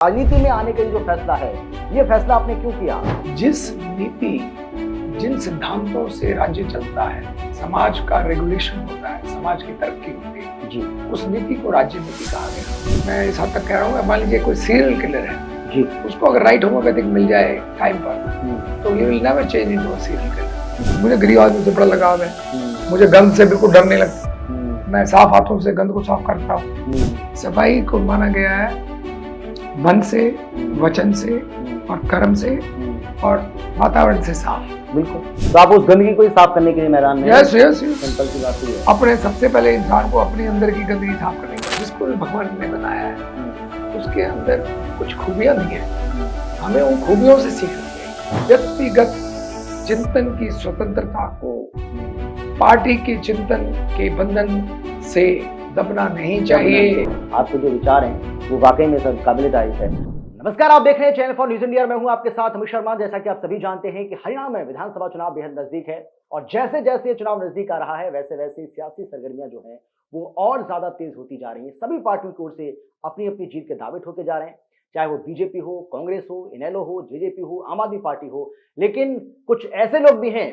राजनीति में आने का जो फैसला है, ये फैसला आपने क्यों किया? जिस नीति, जिन सिद्धांतों से राज्य चलता है, समाज का रेगुलेशन होता है, समाज की तरक्की होती है जी, उस नीति को राज्य नीति कहा गया। मैं इस हद तक कह रहा हूँ, मान लीजिए कोई सीरियल किलर है जी, उसको अगर राइट होम्योपैथिक मिल जाए टाइम पर तो he will never change into a serial killer. मुझे गरीब आदमी से बड़ा लगाव है, मुझे गंद से बिल्कुल डर नहीं लगता, मैं साफ हाथों से गंद को साफ करता हूँ। सफाई को माना गया है मन से, वचन से और कर्म से और वातावरण से साफ। बिल्कुल। तो आप उस गंदगी को ही साफ करने के लिए मैदान में यस यस सिंपल सी बात ही है। अपने सबसे पहले इंसान को अपने अंदर की गंदगी साफ करनी है। जिसको भगवान ने बनाया है उसके अंदर कुछ खूबियां भी हैं, हमें उन खूबियों से सीखना चाहिए। व्यक्तिगत चिंतन की स्वतंत्रता को पार्टी के चिंतन के बंधन से दबना नहीं चाहिए। आपके जो विचार हैं वो वाकई में सब काबिल तारीफ है। नमस्कार, आप देख रहे हैं चैनल फॉर न्यूज इंडिया। मैं हूं आपके साथ अमित शर्मा। जैसा कि आप सभी जानते हैं कि हरियाणा में विधानसभा चुनाव बेहद नजदीक है और जैसे जैसे ये चुनाव नजदीक आ रहा है वैसे वैसे सियासी सरगर्मियां जो हैं वो और ज्यादा तेज होती जा रही हैं। सभी पार्टियों की ओर से अपनी अपनी जीत के दावे ठोके जा रहे हैं, चाहे वो बीजेपी हो, कांग्रेस हो, इनेलो हो, जेजेपी हो, आम आदमी पार्टी हो। लेकिन कुछ ऐसे लोग भी हैं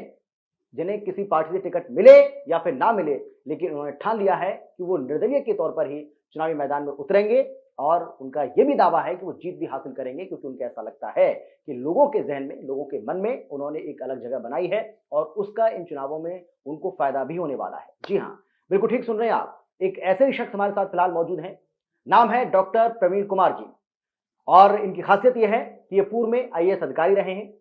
जिन्हें किसी पार्टी से टिकट मिले या फिर ना मिले, लेकिन उन्होंने ठान लिया है कि वो निर्दलीय के तौर पर ही चुनावी मैदान में उतरेंगे और उनका यह भी दावा है कि वो जीत भी हासिल करेंगे, क्योंकि उनको ऐसा लगता है कि लोगों के जहन में, लोगों के मन में उन्होंने एक अलग जगह बनाई है और उसका इन चुनावों में उनको फायदा भी होने वाला है। जी हाँ, बिल्कुल ठीक सुन रहे हैं आप। एक ऐसे ही शख्स हमारे साथ फिलहाल मौजूद हैं, नाम है डॉक्टर प्रवीण कुमार जी। और इनकी खासियत यह है कि ये पूर्व में आईएएस अधिकारी रहे हैं।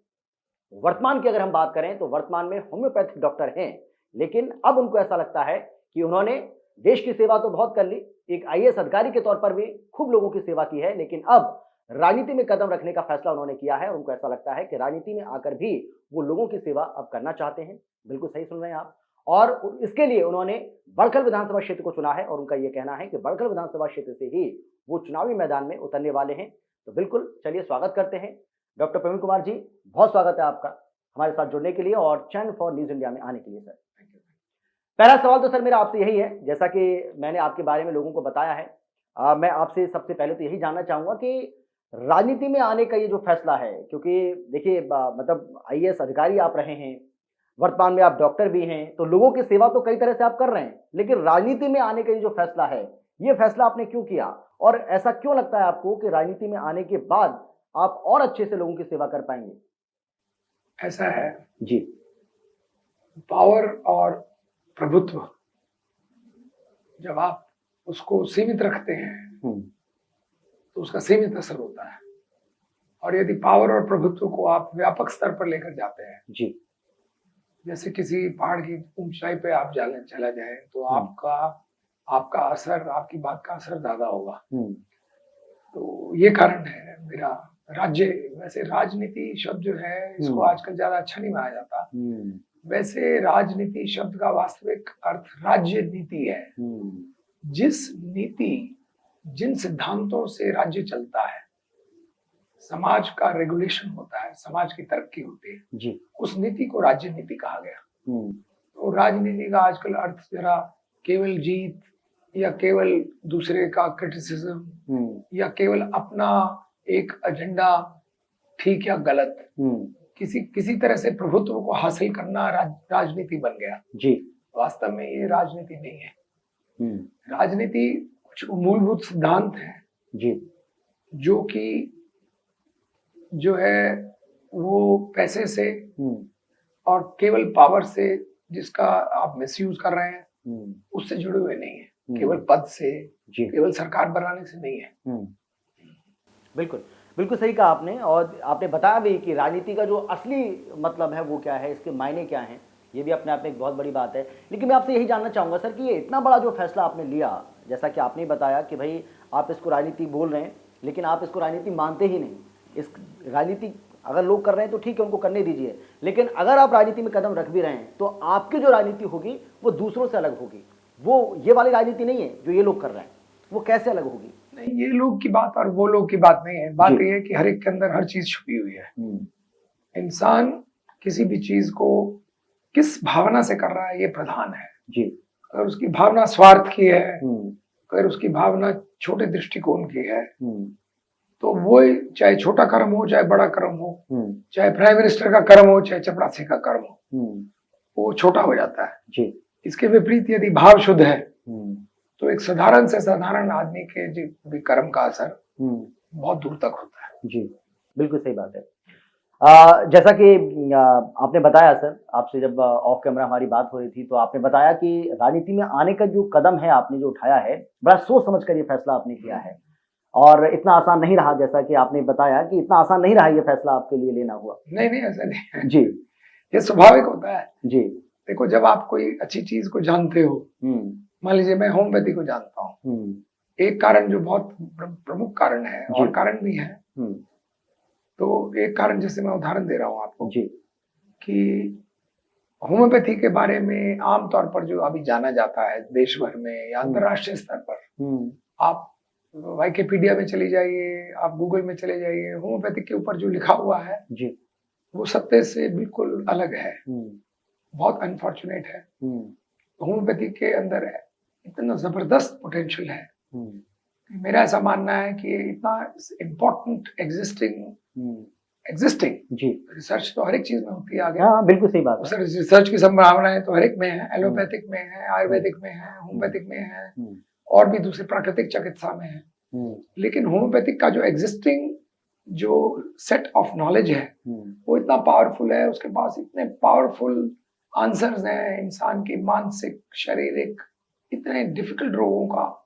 वर्तमान की अगर हम बात करें तो वर्तमान में होम्योपैथिक डॉक्टर हैं, लेकिन अब उनको ऐसा लगता है कि उन्होंने देश की सेवा तो बहुत कर ली, एक आईएएस अधिकारी के तौर पर भी खूब लोगों की सेवा की है, लेकिन अब राजनीति में कदम रखने का फैसला उन्होंने किया है और उनको ऐसा लगता है कि राजनीति में आकर भी वो लोगों की सेवा अब करना चाहते हैं। बिल्कुल सही सुन रहे हैं आप। और इसके लिए उन्होंने बड़खल विधानसभा क्षेत्र को चुना है और उनका यह कहना है कि बड़खल विधानसभा क्षेत्र से ही वो चुनावी मैदान में उतरने वाले हैं। तो बिल्कुल चलिए स्वागत करते हैं डॉक्टर प्रवीण कुमार जी। बहुत स्वागत है आपका हमारे साथ जुड़ने के लिए और चैनल फॉर न्यूज इंडिया में आने के लिए। सर, पहला सवाल तो सर मेरा आपसे यही है, जैसा कि मैंने आपके बारे में लोगों को बताया है, मैं आपसे सबसे पहले तो यही जानना चाहूंगा कि राजनीति में आने का ये जो फैसला है, क्योंकि देखिए मतलब आईएएस अधिकारी आप रहे हैं, वर्तमान में आप डॉक्टर भी हैं, तो लोगों की सेवा तो कई तरह से आप कर रहे हैं, लेकिन राजनीति में आने का ये जो फैसला है, ये फैसला आपने क्यों किया और ऐसा क्यों लगता है आपको कि राजनीति में आने के बाद आप और अच्छे से लोगों की सेवा कर पाएंगे? ऐसा है जी, पावर और प्रभुत्व जब आप उसको सीमित रखते हैं तो उसका सीमित असर होता है, और यदि पावर और प्रभुत्व को आप व्यापक स्तर पर लेकर जाते हैं, जी, जैसे किसी पहाड़ की ऊंचाई पे आप चला जाए तो आपका असर, आपकी बात का असर ज्यादा होगा। तो ये कारण है मेरा वैसे राजनीति शब्द जो है इसको आजकल ज्यादा अच्छा नहीं माना जाता। वैसे राजनीति शब्द का वास्तविक अर्थ राज्य नीति है। जिस नीति, जिन सिद्धांतों से राज्य चलता है, समाज का रेगुलेशन होता है, समाज की तरक्की होती है जी, उस नीति को राज्य नीति कहा गया। तो राजनीति का आजकल अर्थ जरा केवल जीत या केवल दूसरे का क्रिटिसिज्म या केवल अपना एक एजेंडा, ठीक या गलत, किसी तरह से प्रभुत्व को हासिल करना राजनीति बन गया। जी, वास्तव में ये राजनीति नहीं है। राजनीति कुछ मूलभूत सिद्धांत हैं जी, जो कि जो है वो पैसे से और केवल पावर से, जिसका आप मिसयूज कर रहे हैं, उससे जुड़े हुए नहीं है। केवल पद से, केवल सरकार बनाने से नहीं है। बिल्कुल बिल्कुल सही कहा आपने। और आपने बताया भी कि राजनीति का जो असली मतलब है वो क्या है, इसके मायने क्या हैं, ये भी अपने आप में एक बहुत बड़ी बात है। लेकिन मैं आपसे यही जानना चाहूँगा सर कि ये इतना बड़ा जो फैसला आपने लिया, जैसा कि आपने बताया कि भाई आप इसको राजनीति बोल रहे हैं लेकिन आप इसको राजनीति मानते ही नहीं। इस राजनीति अगर लोग कर रहे हैं तो ठीक है, उनको करने दीजिए, लेकिन अगर आप राजनीति में कदम रख भी रहे हैं तो आपकी जो राजनीति होगी वो दूसरों से अलग होगी। वो ये वाली राजनीति नहीं है जो ये लोग कर रहे हैं। वो कैसे अलग होगी? नहीं, ये लोग की बात और वो लोग की बात नहीं है। बात ये है कि हर एक के अंदर हर चीज छुपी हुई है। इंसान किसी भी चीज को किस भावना से कर रहा है ये प्रधान है। जी, अगर उसकी भावना स्वार्थ की है, अगर उसकी भावना छोटे दृष्टिकोण की है, तो वो चाहे छोटा कर्म हो चाहे बड़ा कर्म हो, चाहे प्राइम मिनिस्टर का कर्म हो चाहे चपरासी का कर्म हो, वो छोटा हो जाता है जी। इसके विपरीत यदि भाव शुद्ध है तो एक साधारण से साधारण आदमी के भी कर्म का असर बहुत दूर तक होता है जी। बिल्कुल सही बात है। जैसा कि आपने बताया सर, आपसे जब ऑफ कैमरा हमारी बात हो रही थी, तो आपने बताया कि राजनीति में आने का जो कदम है आपने जो उठाया है, बड़ा सोच समझ कर ये फैसला आपने किया है और इतना आसान नहीं रहा, जैसा कि आपने बताया कि इतना आसान नहीं रहा ये फैसला आपके लिए लेना हुआ। नहीं, ऐसा नहीं है। जी। ये स्वाभाविक होता है। जी। देखो, जब आप कोई अच्छी चीज को जानते हो, मान लीजिए मैं होम्योपैथी को जानता हूँ, एक कारण जो बहुत प्रमुख कारण है और कारण भी है, तो एक कारण जैसे मैं उदाहरण दे रहा हूँ आपको जी, कि होम्योपैथी के बारे में आमतौर पर जो अभी जाना जाता है देश भर में या अंतर्राष्ट्रीय स्तर पर, आप विकिपीडिया में चली जाइए, आप गूगल में चले जाइए, होम्योपैथी के ऊपर जो लिखा हुआ है जी, वो सत्य से बिल्कुल अलग है, बहुत अनफॉर्चुनेट है। होम्योपैथी के अंदर इतना जबरदस्त पोटेंशियल है, मेरा ऐसा मानना है कि इतना इम्पोर्टेंट एग्जिस्टिंग जी, रिसर्च तो हर एक चीज में होती है आगे। हाँ, बिल्कुल सही बात है। रिसर्च की संभावनाएं तो हर एक में है, एलोपैथिक में है, आयुर्वेदिक में है, होम्योपैथिक में है और भी दूसरी प्राकृतिक चिकित्सा में है। लेकिन होम्योपैथिक का जो एग्जिस्टिंग जो सेट ऑफ नॉलेज है वो इतना पावरफुल है, उसके पास इतने पावरफुल आंसर्स हैं इंसान की मानसिक, शारीरिक, इतने डिफिकल्ट रोगों का।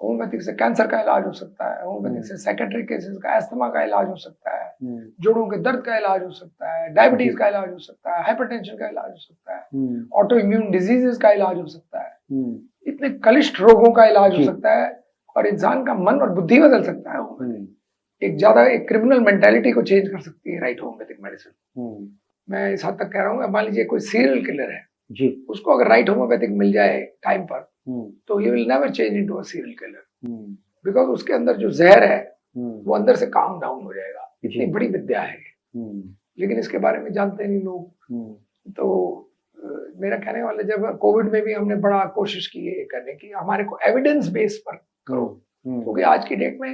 होम्योपैथिक से कैंसर का इलाज हो सकता है, होम्योपैथिक से साइकेट्रिक केसेस का, अस्थमा का इलाज हो सकता है, जोड़ों के दर्द का इलाज हो सकता है, डायबिटीज का इलाज हो सकता है, हाइपरटेंशन का इलाज हो सकता है, ऑटो इम्यून डिजीजेस का इलाज हो सकता है, इतने कलिष्ठ रोगों का इलाज हो सकता है और इंसान का मन और बुद्धि बदल सकता है होम्योपैथिक। एक क्रिमिनल मेंटालिटी को चेंज कर सकती है राइट होम्योपैथिक मेडिसिन। मैं इस हद तक कह रहा हूँ, मान लीजिए कोई सीरियल किलर है जी, उसको अगर राइट होम्योपैथिक मिल जाए टाइम पर तो he will never change into a serial killer, because उसके अंदर जो जहर है वो अंदर से काम डाउन हो जाएगा। इतनी बड़ी विद्या है लेकिन इसके बारे में जानते नहीं लोग। तो मेरा कहने वाला, जब कोविड में भी हमने बड़ा कोशिश की है करने की, हमारे को एविडेंस बेस पर करो, क्योंकि आज की डेट में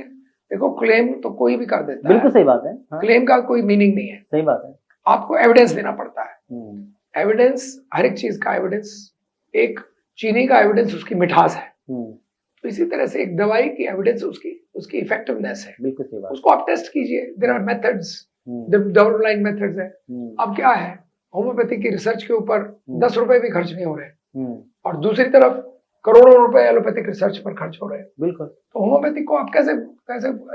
देखो क्लेम तो कोई भी कर देता है। बिल्कुल सही बात है। हाँ। क्लेम का कोई मीनिंग नहीं है। सही बात है। आपको एविडेंस देना पड़ता है। एविडेंस, हर एक चीज का एविडेंस, एक चीनी का एविडेंस उसकी मिठास है, तो इसी तरह से एक दवाई की एविडेंस उसकी इफेक्टिवनेस है। बिल्कुल सही बात। उसको आप टेस्ट कीजिए, there are methods, double blind methods है। अब क्या है, होम्योपैथी की रिसर्च के ऊपर 10 रुपए भी खर्च नहीं हो रहे और दूसरी तरफ करोड़ों रुपए एलोपैथिक रिसर्च पर खर्च हो रहे हैं। बिल्कुल। तो होम्योपैथिक को आप कैसे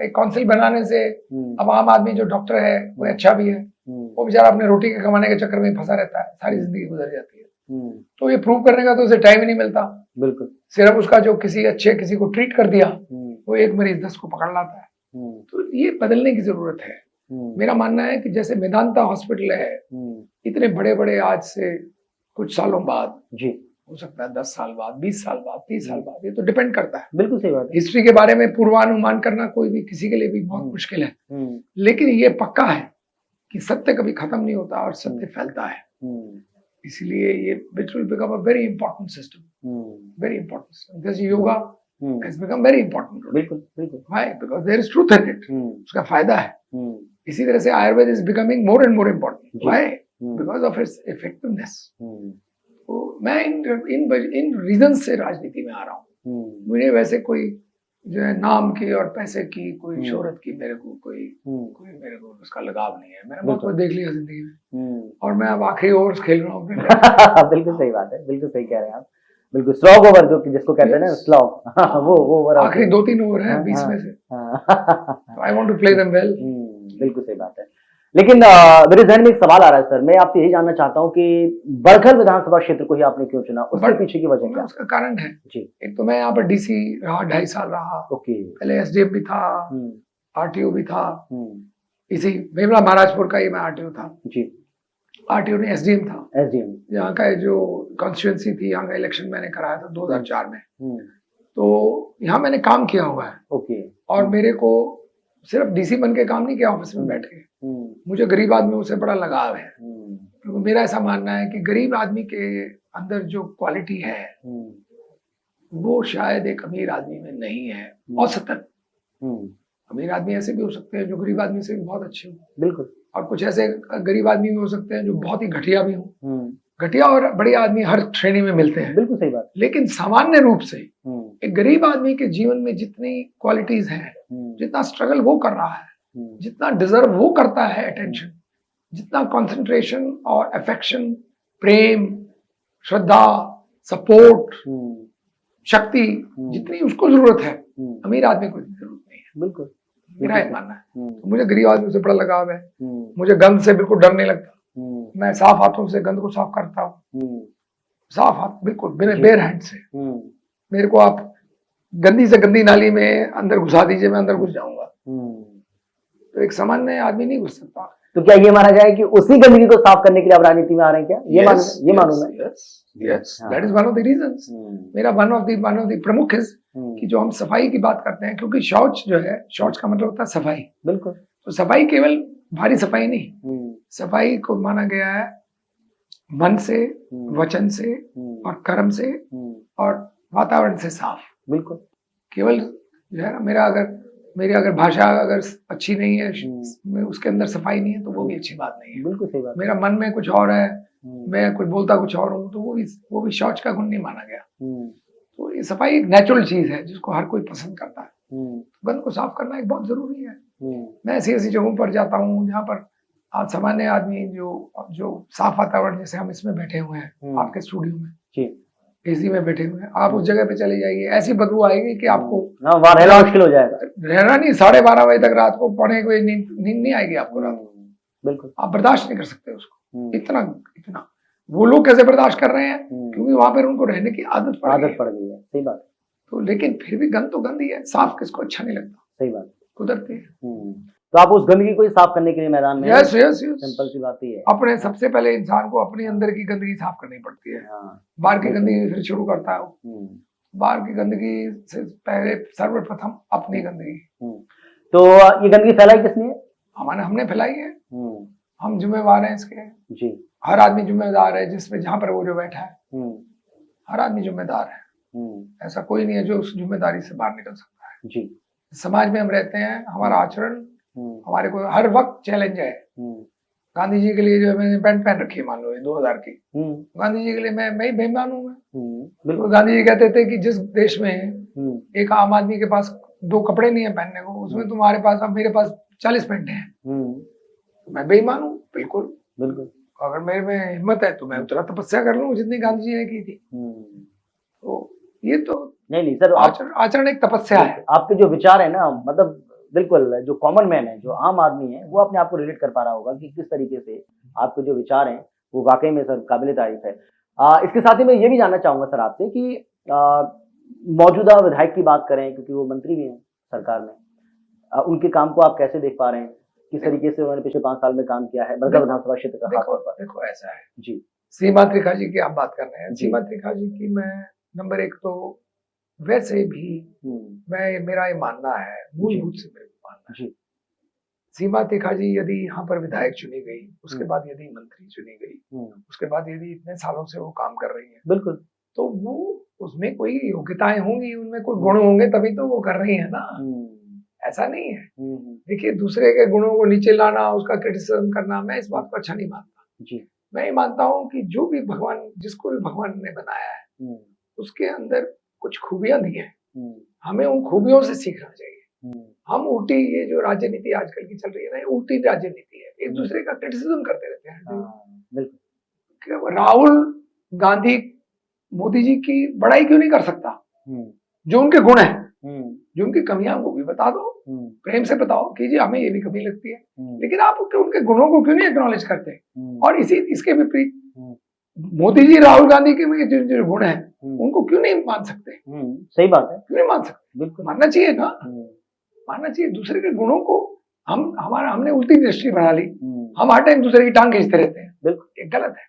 एक काउंसिल बनाने से, अब आम आदमी जो डॉक्टर है वो अच्छा भी है, वो बेचारा अपने रोटी के कमाने के चक्कर में फंसा रहता है, सारी जिंदगी गुजर जाती है। तो ये प्रूव करने का तो उसे टाइम ही नहीं मिलता। बिल्कुल। सिर्फ उसका जो किसी को ट्रीट कर दिया, वो एक मरीज 10 को पकड़ लाता है। तो ये बदलने की जरूरत है। मेरा मानना है कि जैसे मेदांता हॉस्पिटल है, इतने बड़े बड़े आज से कुछ सालों बाद जी, हो सकता है 10 साल बाद, 20 साल बाद, 30 साल बाद, ये तो डिपेंड करता है। बिल्कुल सही बात है। हिस्ट्री के बारे में पूर्वानुमान करना कोई भी किसी के लिए भी बहुत मुश्किल है, लेकिन ये पक्का है कि सत्य कभी खत्म नहीं होता और सत्य फैलता है। इसलिए ये which will become a very important system, very important system. जैसे yoga has become very important. बिल्कुल बिल्कुल। Why? Because there is truth in it, उसका फायदा है। इसी तरह से Ayurveda is becoming more and more important. Why? Because of its effectiveness. तो मैं इन रीजन से राजनीति में आ रहा हूँ। मुझे वैसे कोई जो है नाम की और पैसे की, कोई शोहरत की, मेरे को कोई मेरे को उसका लगाव नहीं है। मैंने बहुत कुछ देख लिया जिंदगी में और मैं अब आखिरी ओवर्स खेल रहा हूँ। बिल्कुल सही बात है, बिल्कुल सही कह रहे हैं आप। बिल्कुल स्लॉग ओवर जो जिसको कहते हैं ना, स्लॉग वो ओवर आखिरी 2-3 ओवर है 20 में से। I want to play them well. बिल्कुल सही बात है। लेकिन मेरे जहन में एक सवाल आ रहा है सर, मैं आपसे यही जानना चाहता हूँ कि बड़खल विधानसभा क्षेत्र को ही आपने क्यों चुना, उसके पीछे की वजह क्या? उसका कारण है जी, एक तो मैं यहाँ पर डीसी रहा, 2.5 साल रहा। ओके। पहले एसडीएम भी था, आरटीओ भी था, इसी मेमला महाराजपुर का ही मैं आरटीओ था जी। आरटीओ ने एसडीएम था, एसडीएम यहाँ का जो कॉन्स्टिट्यूएंसी थी, यहाँ का इलेक्शन मैंने कराया था 2004 में। तो यहाँ मैंने काम किया हुआ है। ओके। और मेरे को सिर्फ डीसी बन के काम नहीं किया ऑफिस में बैठ के, मुझे गरीब आदमियों से बड़ा लगाव है। तो मेरा ऐसा मानना है कि गरीब आदमी के अंदर जो क्वालिटी है वो शायद एक अमीर आदमी में नहीं है औसतन। अमीर आदमी ऐसे भी हो सकते हैं जो गरीब आदमी से भी बहुत अच्छे हो, बिल्कुल। और कुछ ऐसे गरीब आदमी भी हो सकते हैं जो बहुत ही घटिया भी हो। घटिया और बढ़िया आदमी हर श्रेणी में मिलते हैं, बिल्कुल सही बात। लेकिन सामान्य रूप से एक गरीब आदमी के जीवन में जितनी क्वालिटीज हैं, जितना स्ट्रगल वो कर रहा है, जितना डिजर्व वो करता है अटेंशन, जितना कंसंट्रेशन और अफेक्शन, प्रेम, श्रद्धा, सपोर्ट, शक्ति, जितनी उसको जरूरत है, अमीर आदमी को जरूरत नहीं है। बिल्कुल, मेरा ये मानना है। तो मुझे गरीब आदमी से बड़ा लगाव है। मुझे गंद से बिल्कुल डर नहीं लगता। मैं साफ हाथों से गंद को साफ करता हूँ, साफ हाथ, बिल्कुल बिना बेयर हैंड से। मेरे को आप गंदी से गंदी नाली में अंदर घुसा दीजिए, मैं अंदर घुस जाऊंगा। तो एक सामान्य आदमी नहीं घुस सकता। तो क्या ये माना जाए कि उसी गंदगी को साफ करने के लिए आप राजनीति में आ रहे हैं क्या? ये मानूं मैं। Yes, that is one of the reasons. मेरा वन ऑफ द प्रमुख है कि जो हम सफाई की बात करते हैं, क्योंकि शौच जो है, शौच का मतलब होता है सफाई। बिल्कुल। तो सफाई केवल भारी सफाई नहीं, सफाई को माना गया है मन से, वचन से और कर्म से और वातावरण से साफ। बिल्कुल। केवल जो है ना, मेरी अगर भाषा अगर अच्छी नहीं है, उसके अंदर सफाई नहीं है, तो वो भी अच्छी बात नहीं है। बिल्कुल सही बात। मेरा मन में कुछ और है, मैं कुछ बोलता कुछ और हूँ, तो वो भी शौच का गुण नहीं माना गया। तो ये सफाई एक नेचुरल चीज है जिसको हर कोई पसंद करता है। गंद को साफ करना एक बहुत जरूरी है। मैं ऐसी जगहों पर जाता हूँ जहाँ पर आज सामान्य आदमी जो साफ वातावरण, जैसे हम इसमें बैठे हुए हैं आपके स्टूडियो में, एसी में बैठे हुए हैं, आप उस जगह पे चले जाइए, ऐसी बदबू आएगी कि आपको रहना मुश्किल हो जाएगा। रहना नहीं, 12:30 बजे तक रात को पौने 1 बजे नींद नहीं आएगी आपको रात को। बिल्कुल, आप बर्दाश्त नहीं कर सकते उसको। इतना वो लोग कैसे बर्दाश्त कर रहे हैं? क्योंकि वहां पर उनको रहने की आदत पड़ गई है। सही बात। तो लेकिन फिर भी गंद तो गंद ही है, साफ किसको अच्छा नहीं लगता? सही बात, कुदरती है। तो आप उस गंदगी को साफ करने के लिए मैदान में? यस। सिंपल सी बात ही है। अपने सबसे पहले इंसान को अपने अंदर की गंदगी साफ करनी पड़ती है। बाहर की गंदगी फिर शुरू करता है वो। बाहर की गंदगी से पहले सर्वप्रथम अपनी गंदगी। तो ये गंदगी फैलाई किसने? हमने फैलाई है। हम जिम्मेवार हैं इसके जी। हर आदमी जिम्मेदार है, जिसमें जहाँ पर वो जो बैठा है, हर आदमी जिम्मेदार है। ऐसा कोई नहीं है जो उस जिम्मेदारी से बाहर निकल सकता है जी। समाज में हम रहते हैं, हमारा आचरण हमारे को हर वक्त चैलेंज है। गांधी जी के लिए जो है मैंने पैंट पहन रखी है, मान लो 2000 की, गांधी जी के लिए मैं ही बेईमान हूँ। बिल्कुल। गांधी जी कहते थे कि जिस देश में एक आम आदमी के पास 2 कपड़े नहीं है पहनने को, उसमें तुम्हारे पास, अब मेरे पास 40 पैंटे हैं, तो मैं बेईमान हूँ। बिल्कुल बिल्कुल। अगर मेरे में हिम्मत है तो मैं उतना तपस्या कर लूँ जितनी गांधी जी ने की थी। तो ये तो नहीं सर, आचरण एक तपस्या है। आपके जो विचार है ना, मतलब बिल्कुल जो कॉमन मैन है, जो आम आदमी है, वो अपने आप को रिलेट कर पा रहा होगा कि किस तरीके से आपके जो विचार हैं वो वाकई में सर काबिल तारीफ है। इसके साथ ही मैं ये भी जानना चाहूंगा सर आपसे कि मौजूदा विधायक की बात करें, क्योंकि वो मंत्री भी हैं सरकार में, उनके काम को आप कैसे देख पा रहे हैं? किस तरीके से उन्होंने पिछले 5 साल में काम किया है बड़का विधानसभा क्षेत्र का? देखो ऐसा है जी, सीमा त्रिखा जी की आप बात कर रहे हैं। सीमा त्रिखा जी की मैं नंबर 1 तो वैसे भी मेरा ये मानना है, मूलभूत से मेरे को मानना है, सीमा त्रिखा जी यदि यहाँ पर विधायक चुनी गई, उसके बाद यदि मंत्री चुनी गई, उसके बाद यदि इतने सालों से वो काम कर रही है, बिल्कुल, तो वो उसमें कोई योग्यताएं होंगी, उनमें कोई गुण होंगे, तभी तो वो कर रही है ना। ऐसा नहीं है। देखिए, दूसरे के गुणों को नीचे लाना, उसका क्रिटिसिज्म करना, मैं इस बात को अच्छा नहीं मानता जी। मैं ये मानता हूँ कि जो भी भगवान, जिसको भी भगवान ने बनाया है, उसके अंदर कुछ खूबियां दी हैं, हमें उन खूबियों से सीखना चाहिए। हम उल्टी, ये जो राजनीति आजकल की चल रही है ना, ये उल्टी राजनीति है, एक दूसरे का क्रिटिसिज्म करते रहते हैं। राहुल गांधी मोदी जी की बड़ाई क्यों नहीं कर सकता? जो उनके गुण है, जो उनकी कमियां, वो भी बता दो, प्रेम से बताओ कि जी हमें ये भी कमी लगती है, लेकिन आप उनके गुणों को क्यों नहीं एक्नॉलेज करते? और इसके विपरीत मोदी जी, राहुल गांधी के जो गुण है, उनको क्यों नहीं मान सकते? सही बात है, क्यों नहीं मान सकते? बिल्कुल मानना चाहिए ना, मानना चाहिए। दूसरे के गुणों को हमने उल्टी दृष्टि बना ली, हम हर टाइम दूसरे की टांग खींचते रहते हैं, बिल्कुल, ये गलत है।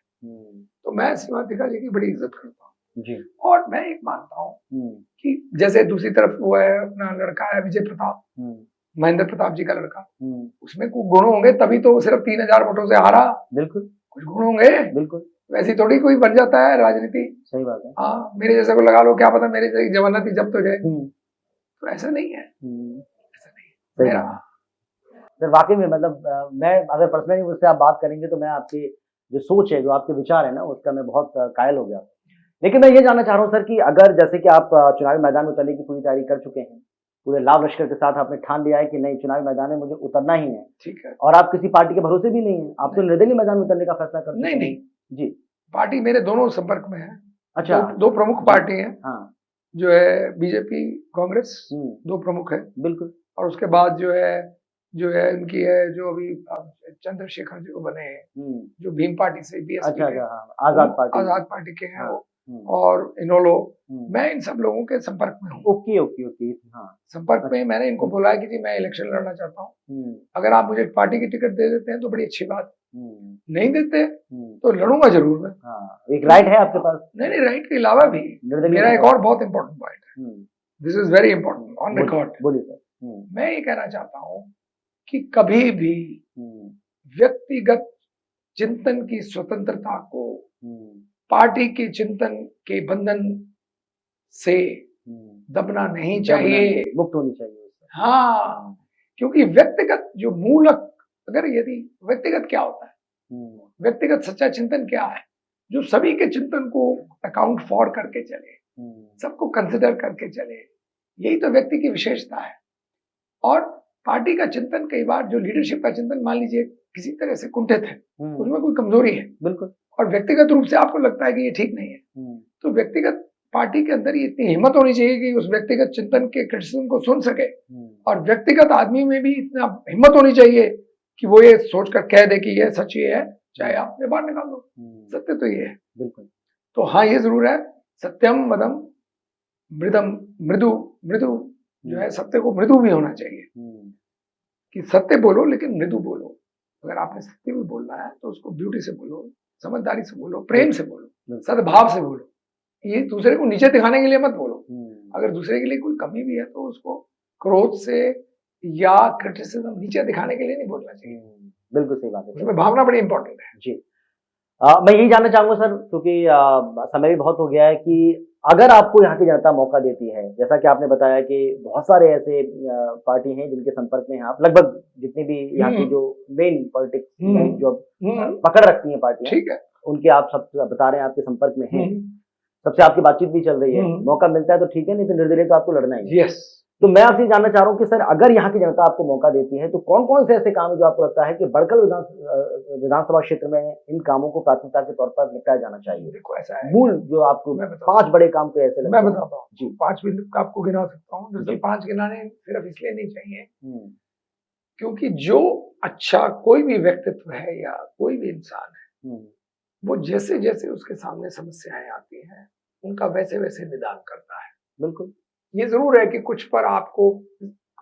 तो मैं सीमा त्रिखा जी की बड़ी इज्जत करता हूँ जी। और मैं एक मानता हूँ कि जैसे दूसरी तरफ वो है, अपना लड़का है विजय प्रताप, महेंद्र प्रताप जी का लड़का, उसमें कुछ गुण होंगे तभी तो सिर्फ 3000 वोटों से हारा। बिल्कुल, कुछ गुण होंगे, बिल्कुल, वैसी थोड़ी कोई बन जाता है राजनीति। सही बात है। हाँ, मेरे जैसे को लगा लो, क्या पता मेरे जैसी जमानत ही जब्त हो जाए, तो ऐसा नहीं है, ऐसा नहीं है। मेरा। सर वाकई में मतलब मैं अगर पर्सनली मुझसे आप बात करेंगे तो मैं आपकी जो सोच है, जो आपके विचार है ना, उसका मैं बहुत कायल हो गया। लेकिन मैं ये जानना चाह रहा हूँ सर कि अगर जैसे कि आप चुनावी मैदान में उतरने की पूरी तैयारी कर चुके हैं, पूरे लाव लश्कर के साथ आपने ठान लिया है कि नहीं चुनावी मैदान में मुझे उतरना ही है, ठीक है। और आप किसी पार्टी के भरोसे भी नहीं है, आप तो निर्दलीय मैदान में उतरने का फैसला कर चुके हैं। नहीं जी, पार्टी मेरे दोनों संपर्क में है। अच्छा, दो प्रमुख पार्टी हैं, हाँ, जो है बीजेपी कांग्रेस, दो प्रमुख है। बिल्कुल, और उसके बाद जो है उनकी है जो अभी चंद्रशेखर जो बने हैं, जो भीम पार्टी से बीएसपी अच्छा, हाँ, आजाद पार्टी के हैं हाँ, वो, और इनोलो। मैं इन सब लोगों के संपर्क में हूँ। ओके ओके ओके, हाँ, संपर्क में मैंने इनको बोला है कि जी मैं इलेक्शन लड़ना चाहता हूँ, अगर आप मुझे पार्टी की टिकट दे देते हैं तो बड़ी अच्छी बात, नहीं देते तो लड़ूंगा जरूर मैं। हाँ, एक राइट है आपके पास? नहीं, राइट के अलावा भी मेरा एक और बहुत इंपॉर्टेंट पॉइंट है, this is very important on record. बोलिए सर। मैं ये कहना चाहता हूँ कि कभी भी व्यक्तिगत चिंतन की स्वतंत्रता को पार्टी के चिंतन के बंधन से दबना नहीं चाहिए, मुक्त होनी चाहिए। हाँ, क्योंकि व्यक्तिगत जो मूलक, अगर यदि व्यक्तिगत क्या होता है, व्यक्तिगत सच्चा चिंतन क्या है, जो सभी के चिंतन को अकाउंट फॉर करके चले, सबको कंसिडर करके चले, यही तो व्यक्ति की विशेषता है। और पार्टी का चिंतन कई बार जो लीडरशिप का चिंतन मान लीजिए किसी तरह से कुंठित है, उसमें कोई कमजोरी है, बिल्कुल, और व्यक्तिगत रूप से आपको लगता है कि ये ठीक नहीं है, तो व्यक्तिगत पार्टी के अंदर इतनी हिम्मत होनी चाहिए कि उस व्यक्तिगत चिंतन के क्रिटिसिज्म को सुन सके, और व्यक्तिगत आदमी में भी इतना हिम्मत होनी चाहिए कि वो ये सोचकर कह दे कि ये सच ये है, चाहे आप ये बाहर निकाल दो, सत्य तो ये है, बिल्कुल। तो हाँ, ये जरूर है, सत्यम वदम मृदम मृदु, मृदु जो है सत्य को मृदु भी होना चाहिए, कि सत्य बोलो लेकिन मृदु बोलो। अगर आपने सत्य भी बोलना है तो उसको ब्यूटी से बोलो, समझदारी से बोलो, प्रेम से बोलो, सद्भाव से बोलो, ये दूसरे को नीचे दिखाने के लिए मत बोलो। अगर दूसरे के लिए कोई कमी भी है तो उसको क्रोध से या क्रिटिसिज्म नीचे दिखाने के लिए नहीं बोलना चाहिए। बिल्कुल सही बात है, उसमें भावना बड़ी इंपॉर्टेंट है जी। मैं यही जानना चाहूंगा सर, क्योंकि समय भी बहुत हो गया है, कि अगर आपको यहाँ की जनता मौका देती है, जैसा कि आपने बताया कि बहुत सारे ऐसे पार्टी हैं जिनके संपर्क में हैं आप, लगभग जितनी भी यहाँ की जो मेन पॉलिटिक्स जो पकड़ रखती हैं पार्टियां, ठीक है, उनके आप सब बता रहे हैं आपके संपर्क में हैं, सबसे आपकी बातचीत भी चल रही है, मौका मिलता है तो ठीक है, नहीं तो निर्दलीय तो आपको लड़ना ही है। यस। तो मैं आपसे जानना चाह रहा हूँ कि सर अगर यहाँ की जनता आपको मौका देती है तो कौन कौन से ऐसे काम है जो आपको लगता है कि बड़कल विधानसभा क्षेत्र में इन कामों को प्राथमिकता के तौर पर निपटाया जाना चाहिए? देखो ऐसा है, मूल जो आपको 5 बड़े काम तो ऐसे लगते हैं। मैं बताता हूँ जी, 5 भी आपको गिना सकता हूँ। दरअसल 5 गिनाने सिर्फ इसलिए नहीं चाहिए क्योंकि जो अच्छा कोई भी व्यक्तित्व है या कोई भी इंसान है, वो जैसे जैसे उसके सामने समस्याएं आती हैं उनका वैसे वैसे निदान करता है। बिल्कुल, ये जरूर है कि कुछ पर आपको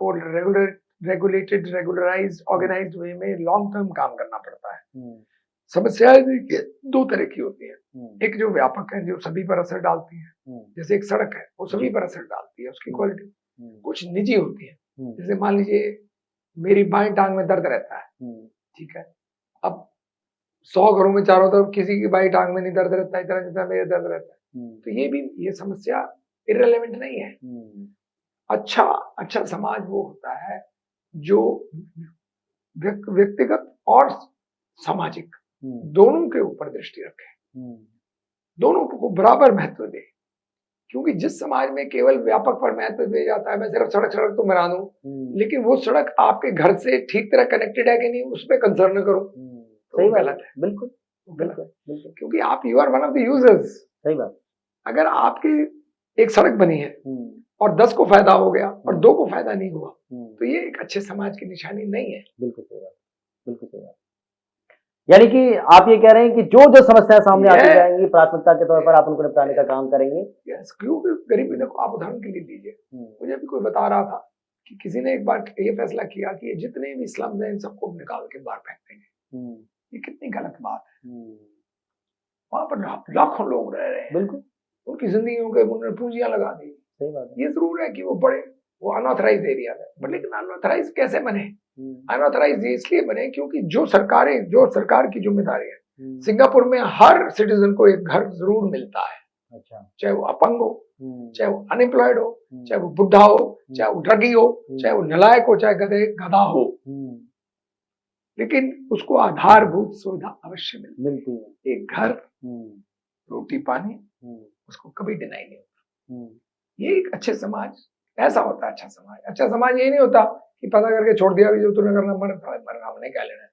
रेगुलेटेड, रेगुलराइज्ड, ऑर्गेनाइज्ड वे में लॉन्ग टर्म काम करना पड़ता है। समस्याएं देखिए 2 तरह की होती हैं, एक जो व्यापक है जो सभी पर असर डालती है, जैसे एक सड़क है वो सभी पर असर डालती है उसकी क्वालिटी। कुछ निजी होती है, जैसे मान लीजिए मेरी बाएं टांग में दर्द रहता है, ठीक है, अब 100 घरों में चारों तरफ किसी की बाएं टांग में नहीं दर्द रहता इतना जितना मेरे दर्द रहता है, तो ये समस्या इररिलेवेंट नहीं है। अच्छा समाज वो होता है जो व्यक्तिगत और सामाजिक दोनों के ऊपर दृष्टि रखे, दोनों को बराबर महत्व दे, क्योंकि जिस समाज में केवल व्यापक पर महत्व दिया जाता है, मैं सिर्फ सड़क तो बना दूं, लेकिन वो सड़क आपके घर से ठीक तरह कनेक्टेड है कि नहीं उस पर कंसर्न करो, तो गलत है। बिल्कुल गलत, क्योंकि आप you are one of the users. सही बात। अगर आपकी एक सड़क बनी है और 10 को फायदा हो गया और 2 को फायदा नहीं हुआ, तो ये एक अच्छे समाज की निशानी नहीं है। बिल्कुल सही बात, बिल्कुल सही बात। यानी कि आप ये कह रहे हैं कि जो जो समस्याएं सामने आती जाएंगी प्राथमिकता के तौर पर आप उनको निपटाने का काम करेंगे। क्योंकि गरीबी देखो, आप उदाहरण के लिए लीजिए, मुझे भी कोई बता रहा था कि किसी ने एक बार ये फैसला किया कि जितने भी स्लम्स हैं इन सबको निकाल के बाहर फेंक देंगे। ये कितनी गलत बात है। वहां पर लाखों लोग रह रहे हैं, बिल्कुल, उनकी जिंदगियों के उन्होंने पूंजियां लगा दी। सही बात है। ये जरूर है कि वो अनऑथराइज्ड एरिया है, बट लेकिन अनऑथराइज्ड कैसे बने? अनऑथराइज्ड इसलिए बने क्योंकि जो सरकार की जिम्मेदारी है, सिंगापुर में हर सिटीजन को एक घर जरूर मिलता है, अच्छा, चाहे वो अपंग हो, चाहे वो अनएम्प्लॉयड हो, चाहे वो बुढ़ा हो, चाहे वो ड्रगी हो, चाहे वो नलायक हो, चाहे गधा हो, लेकिन उसको आधारभूत सुविधा अवश्य मिलती है। एक घर, रोटी पानी, उसको कभी डिनाई नहीं होता। ये एक अच्छे समाज ऐसा होता है। अच्छा समाज, अच्छा समाज ये नहीं होता कि पता करके छोड़ दिया जो तूने करना मरना, हमने क्या लेना है,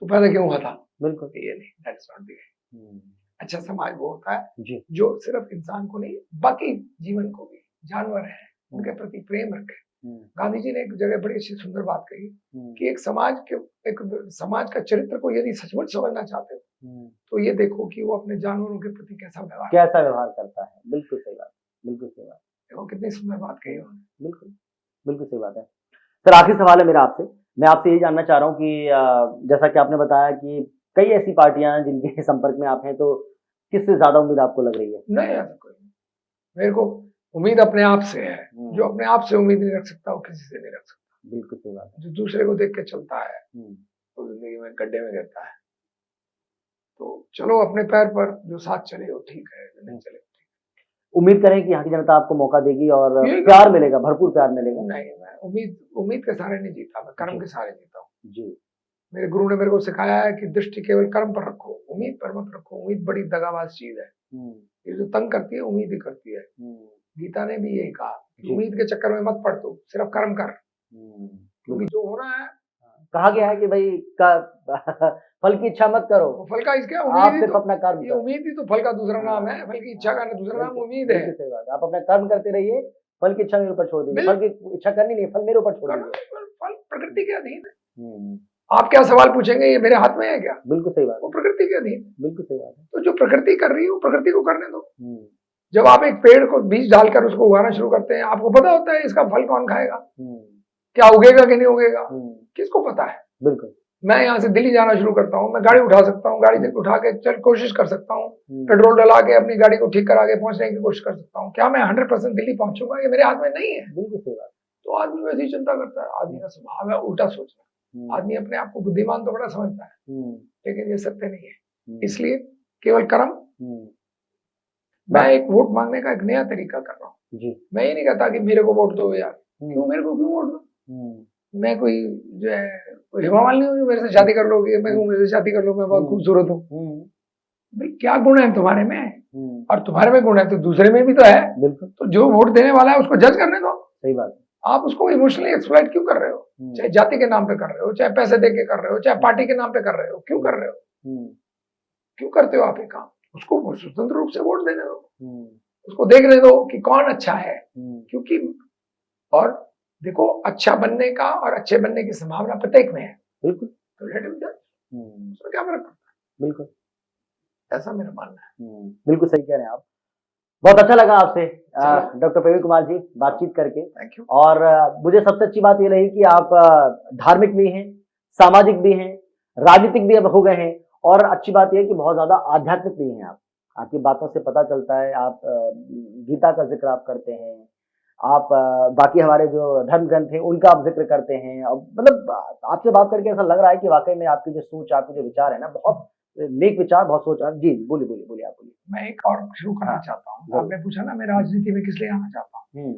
तू पैदा क्यों हुआ था। बिल्कुल ये नहीं, दैट इज नॉट द। अच्छा समाज वो होता है जो सिर्फ इंसान को नहीं, बाकी जीवन को भी, जानवर है उनके प्रति प्रेम रखे। गांधी जी ने एक जगह बड़ी अच्छी सुंदर बात कही कि एक समाज का चरित्र को यदि सचमुच समझना चाहते हो तो ये देखो कि वो अपने जानवरों के प्रति कैसा व्यवहार करता है। बिल्कुल सही बात, बिल्कुल सही बात। देखो कितनी सुंदर बात कही उन्होंने। बिल्कुल बिल्कुल सही बात है। सर आखिरी सवाल है मेरा आपसे, मैं आपसे ये जानना चाह रहा हूँ कि जैसा कि आपने बताया कि कई ऐसी पार्टियां हैं जिनके संपर्क में आप हैं, तो किससे ज्यादा उम्मीद आपको लग रही है? नहीं ऐसा कोई, मेरे को उम्मीद अपने आप से है। जो अपने आप से उम्मीद नहीं रख सकता वो किसी से नहीं रख सकता। बिल्कुल सही बात है। जो दूसरे को देख के चलता है वो जिंदगी में गड्ढे में गिरता है। तो चलो अपने पैर पर जो साथ चले वो ठीक है, जो नहीं चले उम्मीद करें कि यहाँ की जनता आपको मौका देगी और प्यार मिलेगा, भरपूर प्यार मिलेगा। नहीं, मैं उम्मीद के सहारे नहीं जीता, मैं कर्म के सहारे जीता हूँ जी। मेरे गुरु ने मेरे को सिखाया है कि दृष्टि केवल कर्म पर रखो, उम्मीद पर मत रखो। उम्मीद बड़ी दगाबाज चीज है, ये जो तंग करती है उम्मीद ही करती है। गीता ने भी यही कहा, उम्मीद के चक्कर में मत पड़, तू सिर्फ कर्म कर, क्योंकि जो हो रहा है कहा गया है कि भाई फल की इच्छा मत करो। फल का इसका आप सिर्फ अपना कर्म, ये उम्मीद ही तो फल का दूसरा नाम है। फल की इच्छा का दूसरा नाम उम्मीद है। सही बात, आप अपना कर्म करते रहिए, फल की इच्छा मेरे ऊपर छोड़ दीजिए। फल की इच्छा करनी नहीं, फल मेरे ऊपर छोड़ दीजिए। फल प्रकृति के अधीन है। आप क्या सवाल पूछेंगे ये मेरे हाथ में है क्या? बिल्कुल सही बात, वो प्रकृति के अधीन। बिल्कुल सही बात है। तो जो प्रकृति कर रही है वो प्रकृति को करने दो। जब आप एक पेड़ को बीज डालकर उसको उगाना शुरू करते हैं, आपको पता होता है इसका फल कौन खाएगा, क्या उगेगा कि नहीं उगेगा, किसको पता है? बिल्कुल। मैं यहाँ से दिल्ली जाना शुरू करता हूँ, मैं गाड़ी उठा सकता हूँ, गाड़ी से उठा के चल कोशिश कर सकता हूँ, पेट्रोल डला के अपनी गाड़ी को ठीक करा के पहुंचने की कोशिश कर सकता हूँ। क्या मैं 100% दिल्ली पहुंचूंगा? ये मेरे हाथ में नहीं है। बिल्कुल सही बात। तो आदमी वैसे ही चिंता करता है, आदमी का स्वभाव है उल्टा सोचना। आदमी अपने आप को बुद्धिमान तो बड़ा समझता है, लेकिन ये सत्य नहीं है। इसलिए केवल कर्म। मैं एक वोट मांगने का एक नया तरीका कर रहा हूँ। मैं ये नहीं कहता कि मेरे को वोट दो यार, क्यों मेरे को क्यों वोट दो? मैं कोई जो है हेमा मालिनी हूँ जो मेरे से शादी कर लोगे, मैं मेरे से शादी कर लो, मैं बहुत खूबसूरत हूँ। भाई क्या गुण है तुम्हारे में, और तुम्हारे में गुण है तो दूसरे में भी तो है। बिल्कुल। तो जो वोट देने वाला है उसको जज करने दो। सही बात है। आप उसको इमोशनली एक्सप्लॉइट क्यों कर रहे हो? चाहे जाति के नाम पे कर रहे हो, चाहे पैसे दे के कर रहे हो, चाहे पार्टी के नाम पे कर रहे हो, क्यों कर रहे हो? क्यों करते हो आप ये काम? उसको स्वतंत्र रूप से वोट देने दो, उसको देखने दो कि कौन अच्छा है। क्योंकि और देखो अच्छा बनने का और अच्छे बनने की संभावना प्रत्येक में है। बिल्कुल। तो लेट हिम जज, उसमें क्या फर्क पड़ता है? बिल्कुल, ऐसा मेरा मानना है। बिल्कुल सही कह रहे हैं आप। बहुत अच्छा लगा आपसे डॉक्टर प्रवीण कुमार जी बातचीत करके। Thank you. और मुझे सबसे अच्छी बात ये रही कि आप धार्मिक भी हैं, सामाजिक भी हैं, राजनीतिक भी अब हो गए हैं, और अच्छी बात यह है कि बहुत ज्यादा आध्यात्मिक भी हैं आप। आपकी बातों से पता चलता है, आप गीता का जिक्र आप करते हैं, आप बाकी हमारे जो धर्म ग्रंथ हैं उनका आप जिक्र करते हैं। मतलब आपसे बात करके ऐसा लग रहा है कि वाकई में आपकी जो सोच, आपके जो विचार है ना, बहुत नेक विचार, बहुत सोच। जी बोलिए बोलिए बोलिए, आप बोलिए। मैं एक और शुरू करना चाहता हूँ। आपने पूछा ना मैं राजनीति में किस लिए आना चाहता हूँ।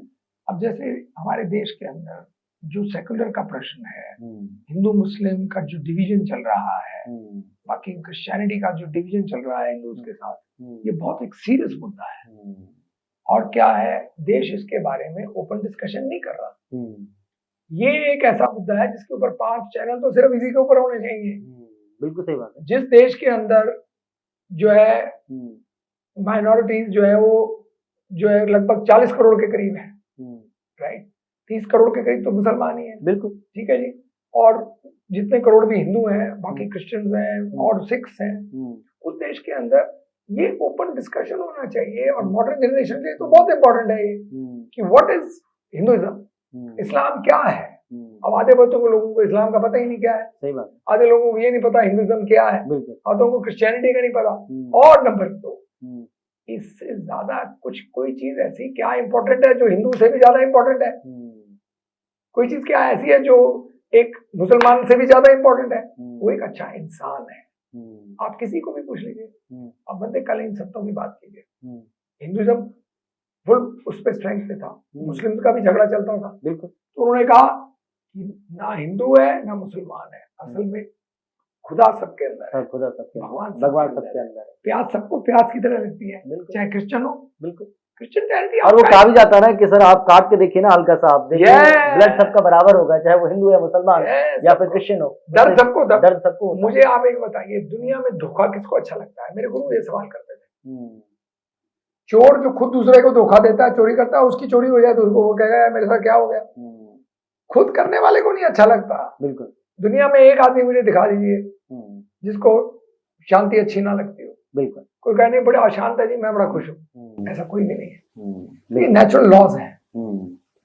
अब जैसे हमारे देश के अंदर जो सेकुलर का प्रश्न है, हिंदू मुस्लिम का जो डिवीजन चल रहा है, बाकी क्रिश्चियनिटी का जो डिवीजन चल रहा है हिंदूज के साथ, ये बहुत एक सीरियस मुद्दा है। और क्या है, देश इसके बारे में ओपन डिस्कशन नहीं कर रहा। ये एक ऐसा मुद्दा है जिसके ऊपर 5 चैनल तो सिर्फ इसी के ऊपर होने चाहिए। बिल्कुल सही बात है। जिस देश के अंदर जो है माइनॉरिटीज जो है वो जो है लगभग 40 करोड़ के करीब है, राइट, 30 करोड़ के करीब तो मुसलमान ही है। बिल्कुल ठीक है जी। और जितने करोड़ भी हिंदू हैं, बाकी क्रिश्चियंस हैं और सिख्स हैं, उस देश के अंदर ये ओपन डिस्कशन होना चाहिए। और मॉडर्न जनरेशन के लिए तो बहुत इंपॉर्टेंट है ये कि व्हाट इज हिंदुइज्म, इस्लाम क्या है। अब आधे बच्चों को लोगों को इस्लाम का पता ही नहीं क्या है। सही बात। आधे लोगों को ये नहीं पता हिंदुइज्म क्या है, आधों को क्रिश्चियनिटी का नहीं पता। और नंबर 2, इससे ज्यादा कोई चीज ऐसी क्या इंपॉर्टेंट है जो हिंदू से भी ज्यादा इंपॉर्टेंट है? कोई चीज क्या ऐसी है जो एक मुसलमान से भी ज्यादा इंपॉर्टेंट है? वो एक अच्छा इंसान है। आप किसी को भी पूछ लीजिए। अब बंदे कल इन सत्यों की बात कीजिए। हिंदुइज्म फुल उस पर स्ट्रेंथ पे था। मुस्लिम का भी झगड़ा चलता था बिल्कुल। तो उन्होंने कहा कि ना हिंदू है ना मुसलमान है, असल में खुदा सबके अंदर है, खुदा सबके भगवान सबके अंदर है। प्यास सबको प्यास की तरह लगती है, चाहे क्रिश्चियन हो, बिल्कुल क्रिश्चियनिटी। और वो कहा भी जाता है ना कि सर आप काट के देखिए ना हल्का सा, आप देखिए ब्लड सबका बराबर होगा, चाहे वो हिंदू या मुसलमान या फिर क्रिश्चियन हो, दर्द सबको दर्द सबको। मुझे आप एक बताइए, दुनिया में धोखा किसको अच्छा लगता है? मेरे गुरु ये सवाल करते थे। चोर जो खुद दूसरे को धोखा देता है, चोरी करता है, उसकी चोरी हो जाए तो उसको वो कहेगा मेरे साथ क्या हो गया। खुद करने वाले को नहीं अच्छा लगता। बिल्कुल। दुनिया में एक आदमी मुझे दिखा दीजिए जिसको शांति अच्छी ना लगती हो। बिल्कुल। कोई कहने बड़े अशांत है जी, मैं बड़ा खुश हूँ, ऐसा कोई भी नहीं है। ये नेचुरल लॉज है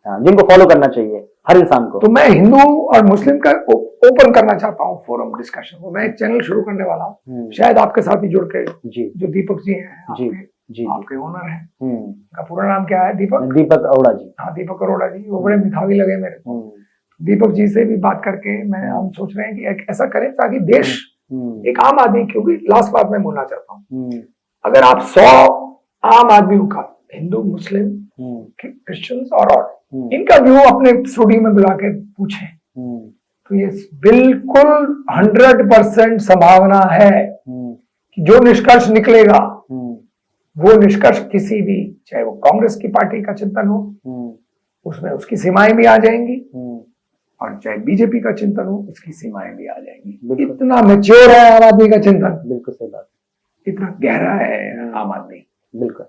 जिनको फॉलो करना चाहिए हर इंसान को। तो मैं हिंदू और मुस्लिम का ओपन करना चाहता हूँ फोरम डिस्कशन को। मैं एक चैनल शुरू करने वाला हूँ, शायद आपके साथ ही जुड़ के, जो दीपक जी हैं, आपके ओनर हैं, उनका पूरा नाम क्या है? दीपक अरोड़ा जी। हाँ, दीपक अरोड़ा जी, वो बड़े मिठावी लगे मेरे को। दीपक जी से भी बात करके हम सोच रहे हैं कि ऐसा करें ताकि देश, एक आम आदमी, क्योंकि लास्ट बात मैं बोलना चाहता हूँ, अगर आप 100 आम आदमियों का, हिंदू, मुस्लिम, क्रिश्चियंस और इनका व्यू अपने स्टूडियो में बुला के पूछें तो ये बिल्कुल 100% संभावना है कि जो निष्कर्ष निकलेगा वो निष्कर्ष किसी भी, चाहे वो कांग्रेस की पार्टी का चिंतन हो, उसमें उसकी सीमाएं भी आ जाएंगी, और चाहे बीजेपी का चिंतन हो, उसकी सीमाएं भी आ जाएंगी। इतना मैच्योर है आम आदमी का चिंतन। बिल्कुल सही बात, इतना गहरा है आम आदमी। बिल्कुल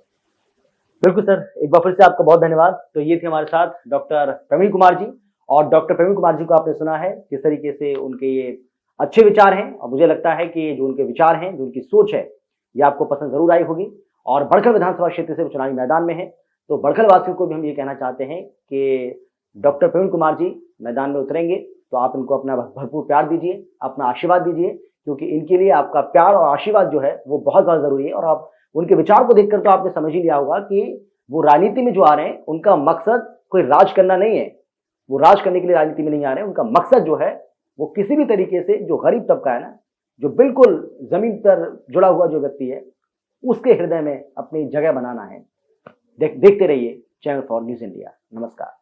बिल्कुल सर, एक बार फिर से आपका बहुत धन्यवाद। तो ये थे हमारे साथ डॉक्टर प्रवीण कुमार जी, और डॉक्टर प्रवीण कुमार जी को आपने सुना है किस तरीके से उनके ये अच्छे विचार हैं, और मुझे लगता है कि जो उनके विचार हैं, जो उनकी सोच है, ये आपको पसंद जरूर आई होगी। और बड़खल विधानसभा क्षेत्र से चुनावी मैदान में है, तो बड़खल वासियों को भी हम ये कहना चाहते हैं कि डॉक्टर प्रवीण कुमार जी मैदान में उतरेंगे तो आप इनको अपना भरपूर प्यार दीजिए, अपना आशीर्वाद दीजिए, क्योंकि इनके लिए आपका प्यार और आशीर्वाद जो है वो बहुत ज्यादा जरूरी है। और आप उनके विचार को देखकर तो आपने समझ ही लिया होगा कि वो राजनीति में जो आ रहे हैं, उनका मकसद कोई राज करना नहीं है, वो राज करने के लिए राजनीति में नहीं आ रहे हैं। उनका मकसद जो है वो किसी भी तरीके से जो गरीब तबका है ना, जो बिल्कुल जमीन पर जुड़ा हुआ जो व्यक्ति है, उसके हृदय में अपनी जगह बनाना है। देखते रहिए चैनल फॉर न्यूज़ इंडिया। नमस्कार।